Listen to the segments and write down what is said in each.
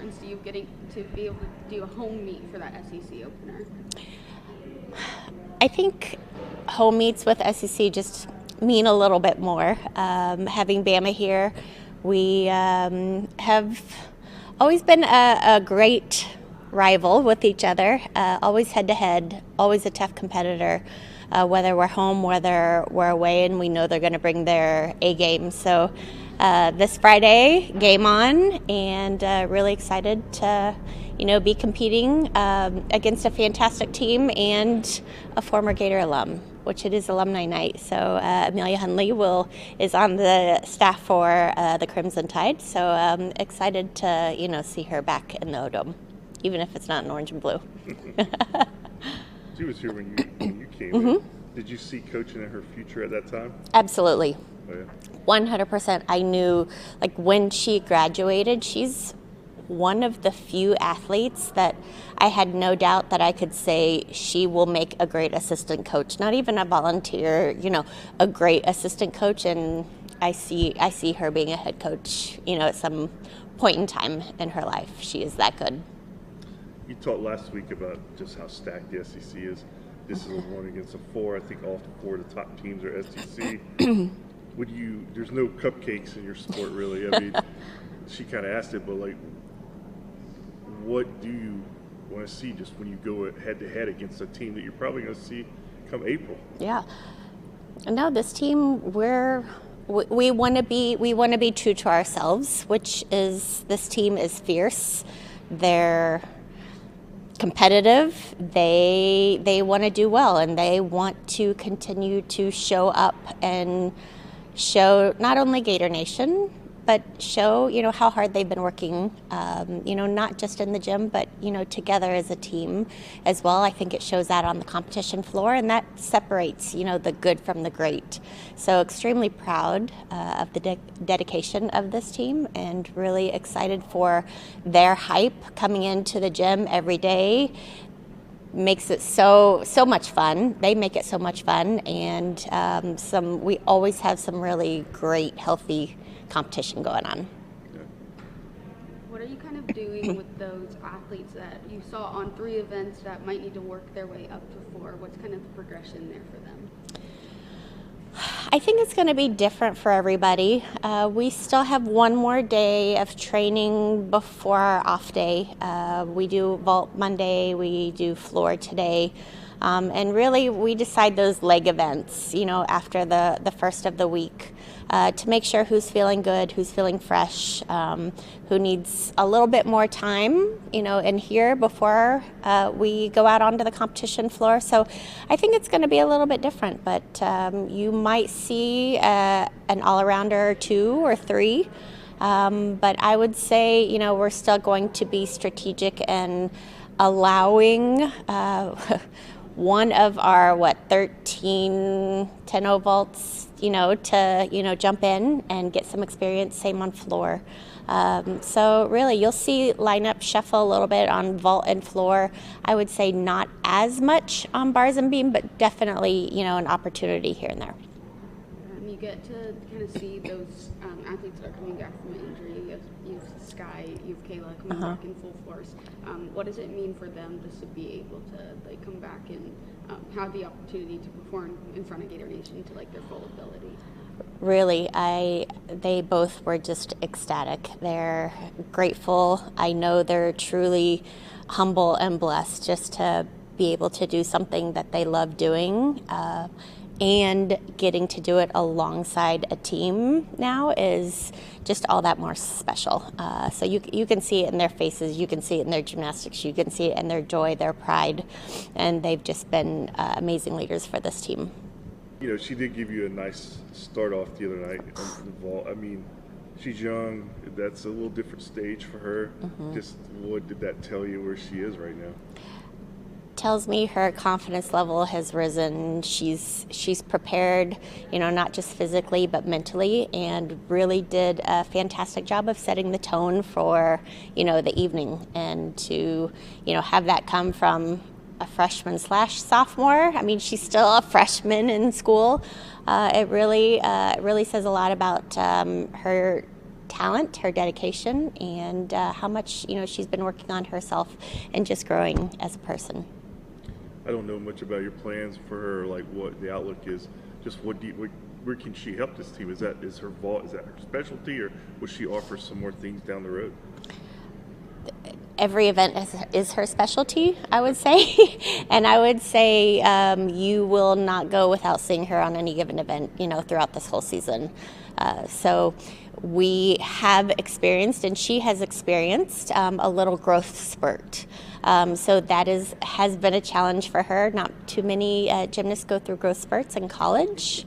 importance to you getting to be able to do a home meet for that SEC opener? I think home meets with SEC just mean a little bit more. Having Bama here, we have always been a great rival with each other, always head-to-head, always a tough competitor, whether we're home, whether we're away, and we know they're going to bring their A game. So this Friday, game on, and really excited to be competing against a fantastic team and a former Gator alum, which it is Alumni Night. So Amelia Hunley is on the staff for the Crimson Tide. So excited to see her back in the O-Dome, even if it's not in orange and blue. She was here when you came in. Did you see coaching in her future at that time? Absolutely. Oh, yeah. 100%. I knew, when she graduated, she's one of the few athletes that I had no doubt that I could say she will make a great assistant coach, not even a volunteer, a great assistant coach. And I see her being a head coach, at some point in time in her life. She is that good. You talked last week about just how stacked the SEC is. This is a 1 against a 4. I think all 4 of the top teams are SEC. There's no cupcakes in your sport, really. I mean, she kind of asked it, but what do you want to see just when you go head to head against a team that you're probably going to see come April? Yeah. No, this team, we want to be true to ourselves, which is this team is fierce. They're competitive. They want to do well, and they want to continue to show up and show not only Gator Nation, but show how hard they've been working, not just in the gym, but together as a team as well. I think it shows that on the competition floor, and that separates the good from the great. So extremely proud of the dedication of this team, and really excited for their hype coming into the gym every day. Makes it so much fun. They make it so much fun, and we always have some really great, healthy competition going on. What are you kind of doing with those athletes that you saw on 3 events that might need to work their way up to 4? What's kind of the progression there for them? I think it's going to be different for everybody. We still have 1 more day of training before our off day. We do vault Monday, we do floor today. And really, we decide those leg events, after the first of the week, to make sure who's feeling good, who's feeling fresh, who needs a little bit more time, in here before we go out onto the competition floor. So I think it's going to be a little bit different, but you might see an all-arounder or 2 or 3. But I would say, we're still going to be strategic and allowing one of our 13 10-0 vaults to jump in and get some experience. Same on floor. So really you'll see lineup shuffle a little bit on vault and floor. I would say not as much on bars and beam, but definitely an opportunity here and there. You get to kind of see those athletes that are coming back from an injury. You have Sky, you have Kayla coming back in full force. What does it mean for them just to be able to come back and have the opportunity to perform in front of Gator Nation to their full ability? Really, they both were just ecstatic. They're grateful. I know they're truly humble and blessed just to be able to do something that they love doing. And getting to do it alongside a team now is just all that more special. So you can see it in their faces, you can see it in their gymnastics, you can see it in their joy, their pride, and they've just been amazing leaders for this team. She did give you a nice start off the other night on the vault. I mean, she's young, that's a little different stage for her. Just what did that tell you where she is right now? Tells me her confidence level has risen. She's prepared, not just physically but mentally, and really did a fantastic job of setting the tone for the evening, and to have that come from a freshman / sophomore. I mean, she's still a freshman in school. It really says a lot about her talent, her dedication, and how much she's been working on herself and just growing as a person. I don't know much about your plans for her, like what the outlook is. Just where can she help this team? Is that her specialty, or will she offer some more things down the road? Every event is her specialty, I would say. And I would say you will not go without seeing her on any given event, throughout this whole season. So we have experienced, and she has experienced, a little growth spurt. So that has been a challenge for her. Not too many gymnasts go through growth spurts in college.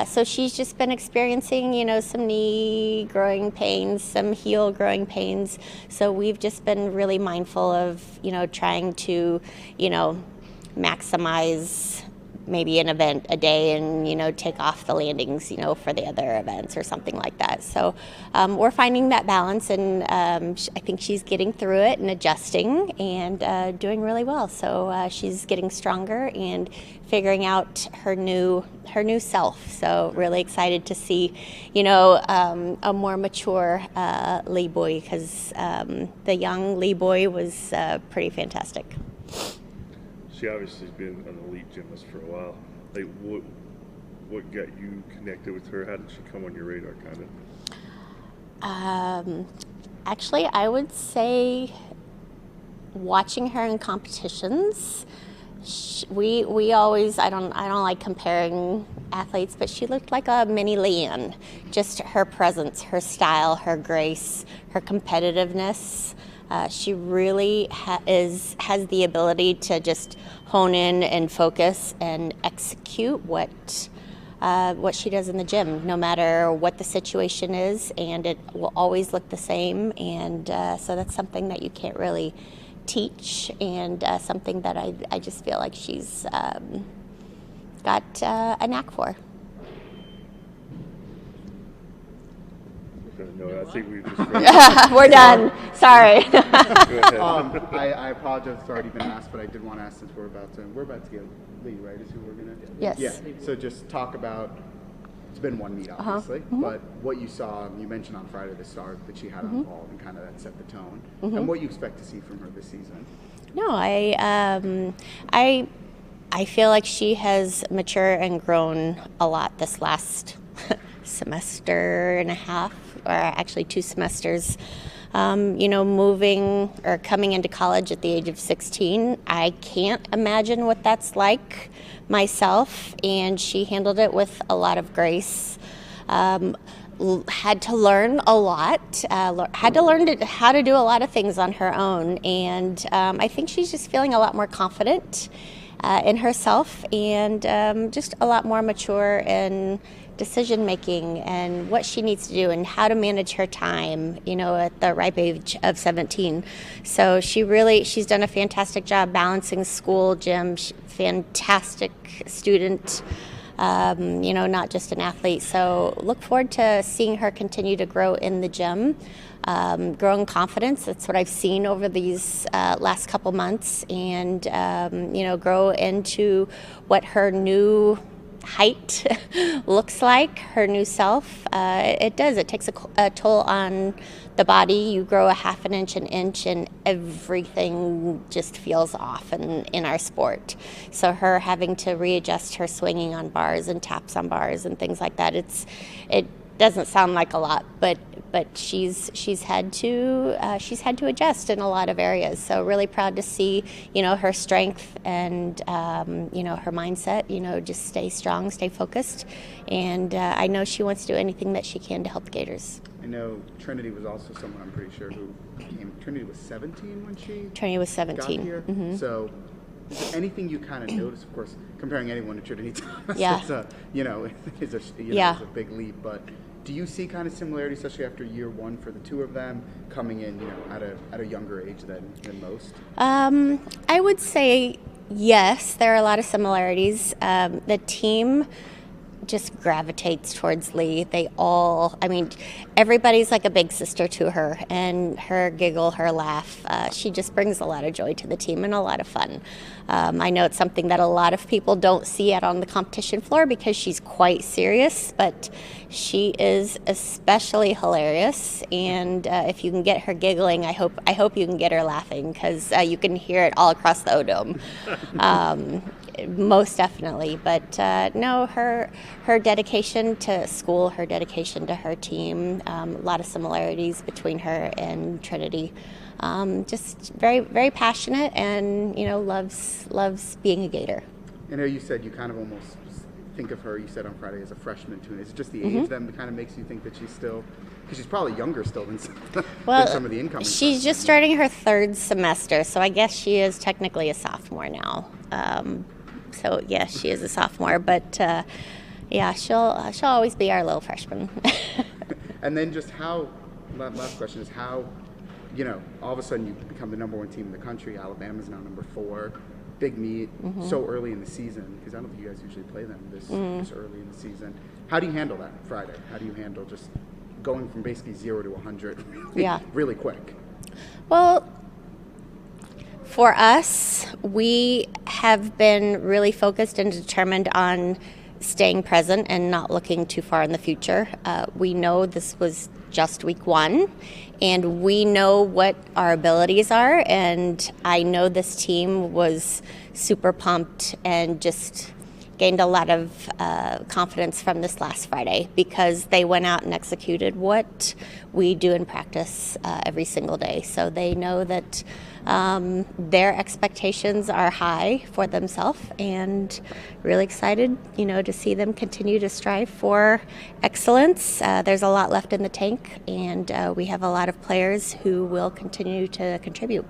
So she's just been experiencing, some knee growing pains, some heel growing pains. So we've just been really mindful of, trying to, maximize maybe an event a day and, take off the landings, for the other events or something like that. So we're finding that balance, and I think she's getting through it and adjusting and doing really well. So she's getting stronger and figuring out her new self. So really excited to see, a more mature Lee Boy, because the young Lee Boy was pretty fantastic. She obviously has been an elite gymnast for a while. Like, what got you connected with her? How did she come on your radar, kind of? Actually, I would say watching her in competitions. We always, I don't like comparing athletes, but she looked like a mini Leanne. Just her presence, her style, her grace, her competitiveness. She really has the ability to just hone in and focus and execute what she does in the gym, no matter what the situation is, and it will always look the same. And so that's something that you can't really teach, and something that I just feel like she's got a knack for. No, I think we just We're done. Sorry. Go ahead. I apologize. It's already been asked, but I did want to ask, since we're about to get Lee, right? Is who we're gonna? Yes. Yeah. So just talk about. It's been one meet, obviously, but what you saw. You mentioned on Friday the start that she had on the ball, and kind of that set the tone. And what you expect to see from her this season? No, I feel like she has matured and grown a lot this last semester and a half, or actually 2 semesters. Moving or coming into college at the age of 16, I can't imagine what that's like myself, and she handled it with a lot of grace. Had to learn a lot, had to learn how to do a lot of things on her own, and I think she's just feeling a lot more confident in herself, and just a lot more mature in decision making and what she needs to do and how to manage her time, at the ripe age of 17. So she's done a fantastic job balancing school, gym, fantastic student, not just an athlete. So look forward to seeing her continue to grow in the gym, grow in confidence. That's what I've seen over these last couple months, and, grow into what her new height looks like, her new self. It takes a toll on the body. You grow a half an inch, and everything just feels off in our sport. So her having to readjust her swinging on bars and taps on bars and things like that, it doesn't sound like a lot, but she's had to adjust in a lot of areas. So really proud to see her strength and her mindset. Just stay strong, stay focused, and I know she wants to do anything that she can to help the Gators. I know Trinity was also someone, I'm pretty sure, who came. Trinity was 17 when she. Trinity was 17. Got here. Mm-hmm. So. Is there anything you kind of notice? Of course, comparing anyone to Trinity Thomas, yeah. It's a big leap. But do you see kind of similarities, especially after year one for the two of them coming in, at a younger age than most? I would say yes. There are a lot of similarities. The team just gravitates towards Lee. They all, I mean, everybody's like a big sister to her, and her giggle, her laugh, she just brings a lot of joy to the team and a lot of fun. I know it's something that a lot of people don't see out on the competition floor because she's quite serious, but she is especially hilarious, and if you can get her giggling, I hope you can get her laughing, because you can hear it all across the O-Dome. Most definitely, but no, her dedication to school, her dedication to her team, a lot of similarities between her and Trinity. Just very, very passionate, and loves being a Gator. I know you said you kind of almost think of her, you said on Friday, as a freshman too. Is it just the age that kind of makes you think that she's still, because she's probably younger still than some of the incoming she's freshmen. just starting her third semester, so I guess she is technically a sophomore now. So yes, she is a sophomore, but yeah, she'll always be our little freshman. And then just how, last question is how, all of a sudden you become the number one team in the country. Alabama's now number 4. Big meet so early in the season, because I don't think you guys usually play them this early in the season. How do you handle that Friday? How do you handle just going from basically 0 to 100 really quick? Well, for us, we have been really focused and determined on staying present and not looking too far in the future. We know this was just week 1, and we know what our abilities are, and I know this team was super pumped and just gained a lot of confidence from this last Friday, because they went out and executed what we do in practice every single day. So they know that their expectations are high for themselves, and really excited, to see them continue to strive for excellence. There's a lot left in the tank, and we have a lot of players who will continue to contribute.